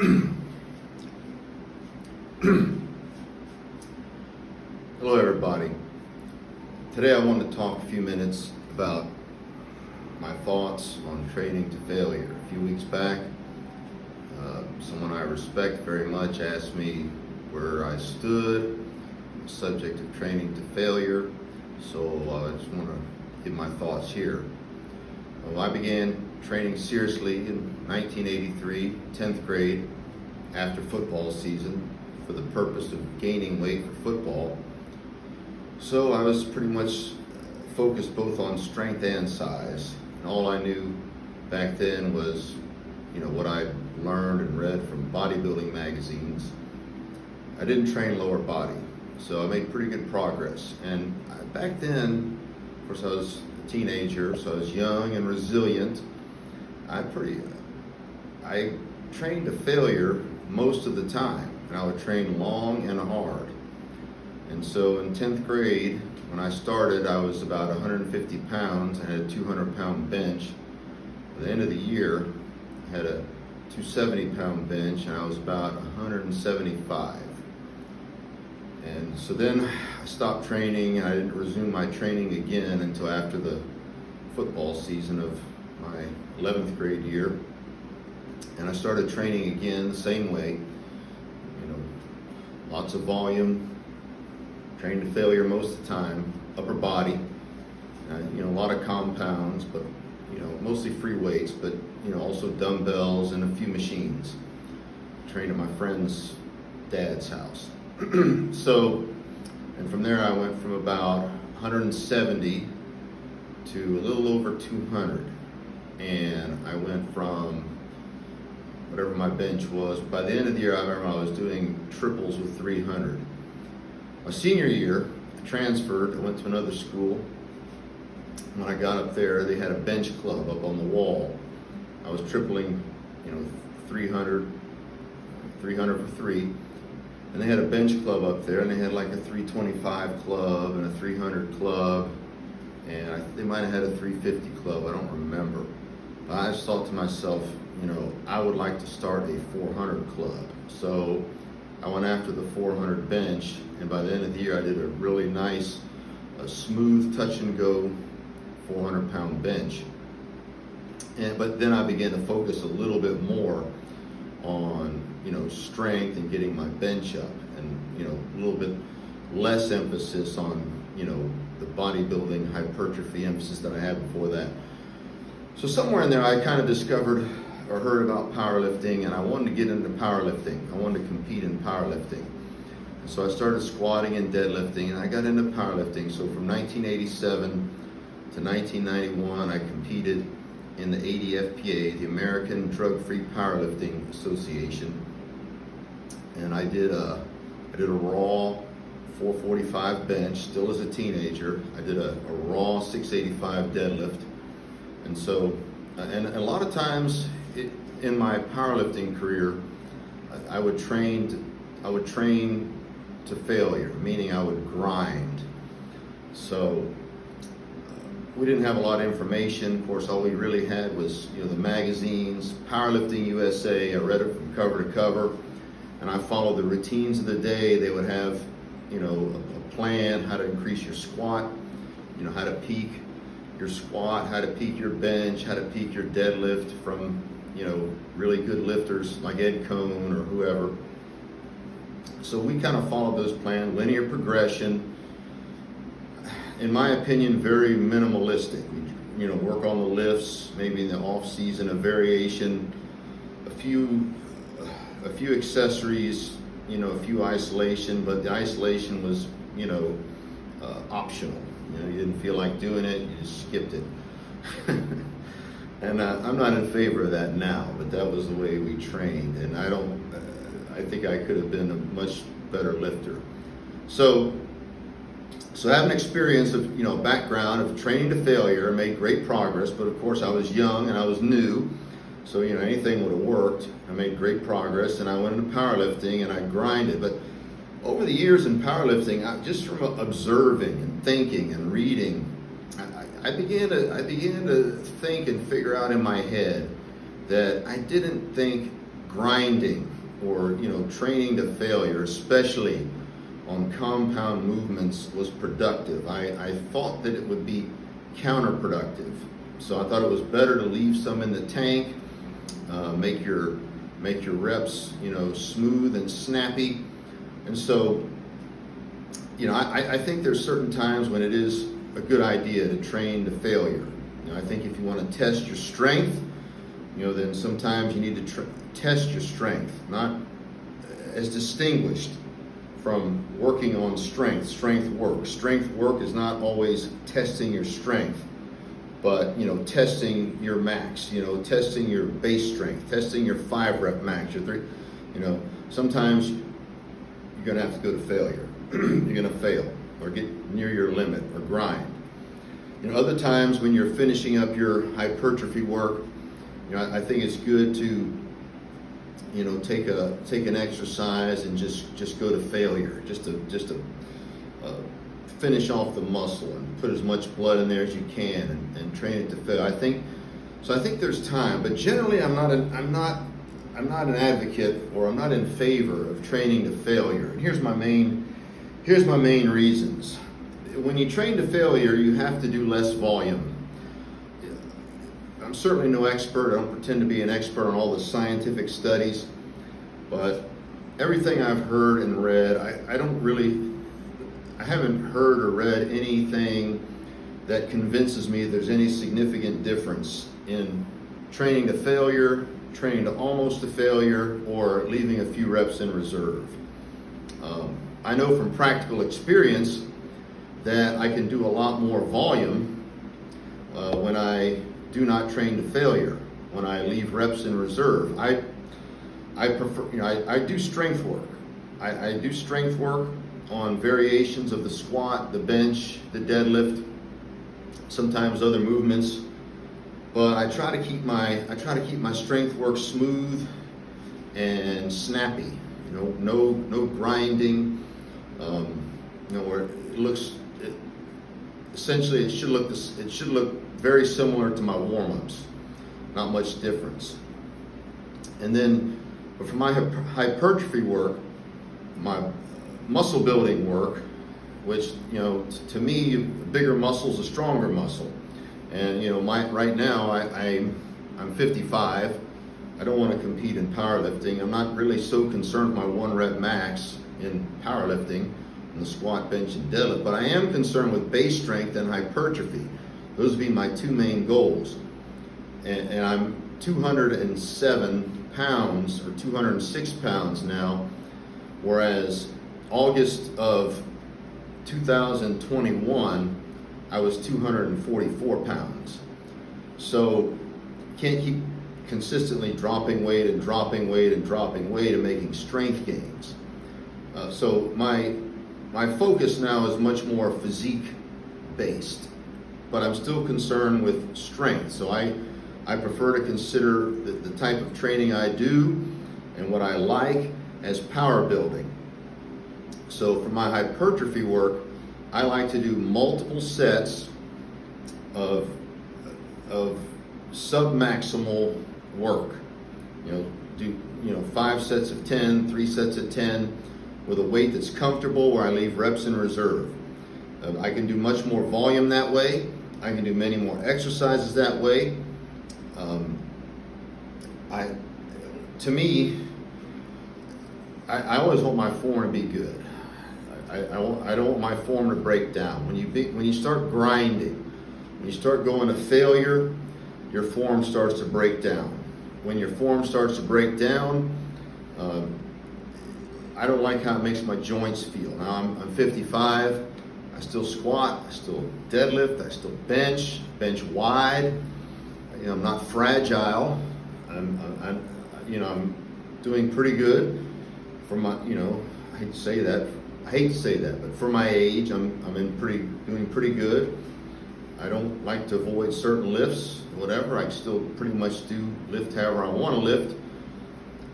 Hello everybody. Today I want to talk a few minutes about my thoughts on training to failure. A few weeks back, someone I respect very much asked me where I stood on the subject of training to failure, so I just want to give my thoughts here. I began training seriously in 1983, 10th grade, after football season, for the purpose of gaining weight for football. So I was pretty much focused both on strength and size. And all I knew back then was, what I learned and read from bodybuilding magazines. I didn't train lower body, so I made pretty good progress. And back then, of course, I was a teenager, so I was young and resilient. I trained to failure most of the time, and I would train long and hard. And so in 10th grade, when I started, I was about 150 pounds. I had a 200-pound bench. At the end of the year, I had a 270-pound bench, and I was about 175. And so then I stopped training, and I didn't resume my training again until after the football season of my 11th grade year. And I started training again the same way, lots of volume, trained to failure most of the time, upper body, a lot of compounds, but mostly free weights, but also dumbbells and a few machines. Trained at my friend's dad's house. So, and from there I went from about 170 to a little over 200, and I went from whatever my bench was. By the end of the year, I remember I was doing triples with 300. My senior year, I transferred. I went to another school. When I got up there, they had a bench club up on the wall. I was tripling, 300 for three. And they had a bench club up there, and they had like a 325 club and a 300 club, and they might have had a 350 club. I don't remember. But I just thought to myself, I would like to start a 400 club. So I went after the 400 bench, and by the end of the year, I did a really nice, smooth touch and go 400-pound bench. But then I began to focus a little bit more on, strength and getting my bench up, and, a little bit less emphasis on, the bodybuilding hypertrophy emphasis that I had before that. So somewhere in there, I kind of discovered or heard about powerlifting, and I wanted to get into powerlifting. I wanted to compete in powerlifting. So I started squatting and deadlifting, and I got into powerlifting. So from 1987 to 1991, I competed in the ADFPA, the American Drug-Free Powerlifting Association. And I did a raw 445 bench, still as a teenager. I did a raw 685 deadlift. And so, and a lot of times in my powerlifting career, I would train to failure, meaning I would grind. So we didn't have a lot of information. Of course, all we really had was the magazines, Powerlifting USA. I read it from cover to cover, and I followed the routines of the day. They would have a plan, how to increase your squat, how to peak your squat, how to peak your bench, how to peak your deadlift from really good lifters like Ed Cohn or whoever. So we kind of followed those plans, linear progression. In my opinion, very minimalistic. We work on the lifts, maybe in the off season, a variation, a few accessories, a few isolation, but the isolation was optional. You didn't feel like doing it, you just skipped it. And I'm not in favor of that now, but that was the way we trained. And I think I could have been a much better lifter. So I have an experience of, background of training to failure, made great progress, but of course I was young and I was new. So, anything would have worked. I made great progress, and I went into powerlifting and I grinded. But over the years in powerlifting, just from observing and thinking and reading, I began to think and figure out in my head that I didn't think grinding or, training to failure, especially on compound movements, was productive. I thought that it would be counterproductive. So I thought it was better to leave some in the tank, make your reps, smooth and snappy. And so, I think there's certain times when it is a good idea to train to failure. I think if you want to test your strength, then sometimes you need to test your strength, not as distinguished from working on strength work. Strength work is not always testing your strength, but testing your max, testing your base strength, testing your 5-rep max, your 3. Sometimes you're going to have to go to failure. You're going to fail or get near your limit or grind. Other times when you're finishing up your hypertrophy work, I think it's good to take an exercise and just go to failure, just to finish off the muscle and put as much blood in there as you can and train it to fail. I think there's time, but generally I'm not an advocate, or I'm not in favor of training to failure. And here's my main reasons. When you train to failure, you have to do less volume. I'm certainly no expert. I don't pretend to be an expert on all the scientific studies, but everything I've heard and read, I haven't heard or read anything that convinces me there's any significant difference in training to failure, training to almost to failure, or leaving a few reps in reserve. I know from practical experience that I can do a lot more volume when I do not train to failure, when I leave reps in reserve. I prefer, I do strength work. I do strength work on variations of the squat, the bench, the deadlift, sometimes other movements. But I try to keep my strength work smooth and snappy. No grinding. Where essentially it should look very similar to my warm-ups, not much difference. And then, but for my hypertrophy work, my muscle building work, which to me, a bigger muscle is a stronger muscle. And right now I'm 55. I don't want to compete in powerlifting. I'm not really so concerned with my 1-rep max in powerlifting, in the squat, bench, and deadlift, but I am concerned with base strength and hypertrophy. Those would be my two main goals. And I'm 207 pounds or 206 pounds now, whereas August of 2021, I was 244 pounds. So can't keep consistently dropping weight and dropping weight and dropping weight and making strength gains. So my focus now is much more physique based, but I'm still concerned with strength. So I prefer to consider the type of training I do and what I like as power building. So for my hypertrophy work, I like to do multiple sets of submaximal work. Do 5 sets of 10, 3 sets of 10, with a weight that's comfortable where I leave reps in reserve. I can do much more volume that way. I can do many more exercises that way. I always want my form to be good. I don't want my form to break down. When you start grinding, when you start going to failure, your form starts to break down. When your form starts to break down, I don't like how it makes my joints feel. Now I'm 55. I still squat. I still deadlift. I still bench wide. I'm not fragile. I'm doing pretty good for my. I hate to say that, but for my age, I'm doing pretty good. I don't like to avoid certain lifts, whatever. I still pretty much do lift however I want to lift.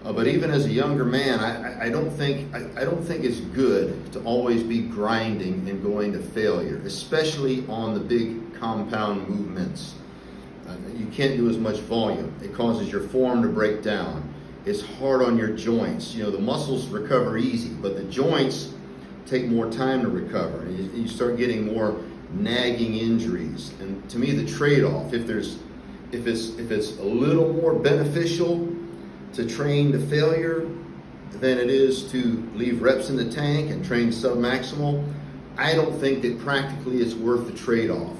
But even as a younger man, I don't think it's good to always be grinding and going to failure, especially on the big compound movements. You can't do as much volume. It causes your form to break down. it's hard on your joints. You know, the muscles recover easy, but the joints take more time to recover, and you start getting more nagging injuries. And to me, the trade-off, if it's a little more beneficial to train to failure than it is to leave reps in the tank and train submaximal, I don't think that practically it's worth the trade-off.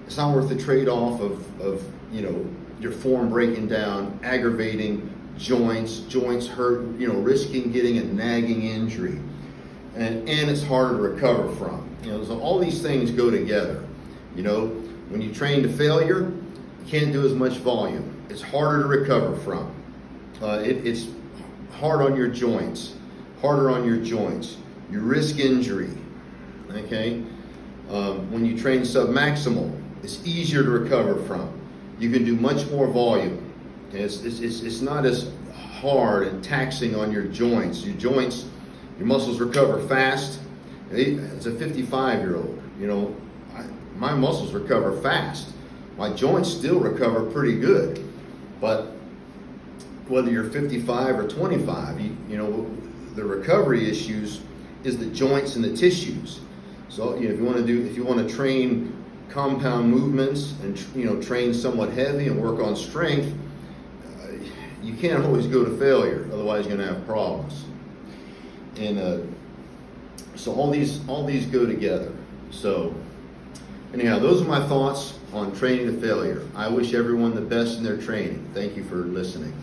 It's not worth the trade-off of you know, your form breaking down, aggravating joints hurt, you know, risking getting a nagging injury, and it's harder to recover from. You know, so all these things go together. You know, when you train to failure, you can't do as much volume. It's harder to recover from. It's hard on your joints, harder on your joints. You risk injury. Okay, when you train submaximal, it's easier to recover from. You can do much more volume. It's not as hard and taxing on your joints. Your muscles recover fast. As a 55-year-old, you know, my muscles recover fast. My joints still recover pretty good. But whether you're 55 or 25, you know, the recovery issues is the joints and the tissues. So, you know, if you want to train compound movements and, you know, train somewhat heavy and work on strength, you can't always go to failure. Otherwise, you're going to have problems. And so all these go together. So anyhow, those are my thoughts on training to failure. I wish everyone the best in their training. Thank you for listening.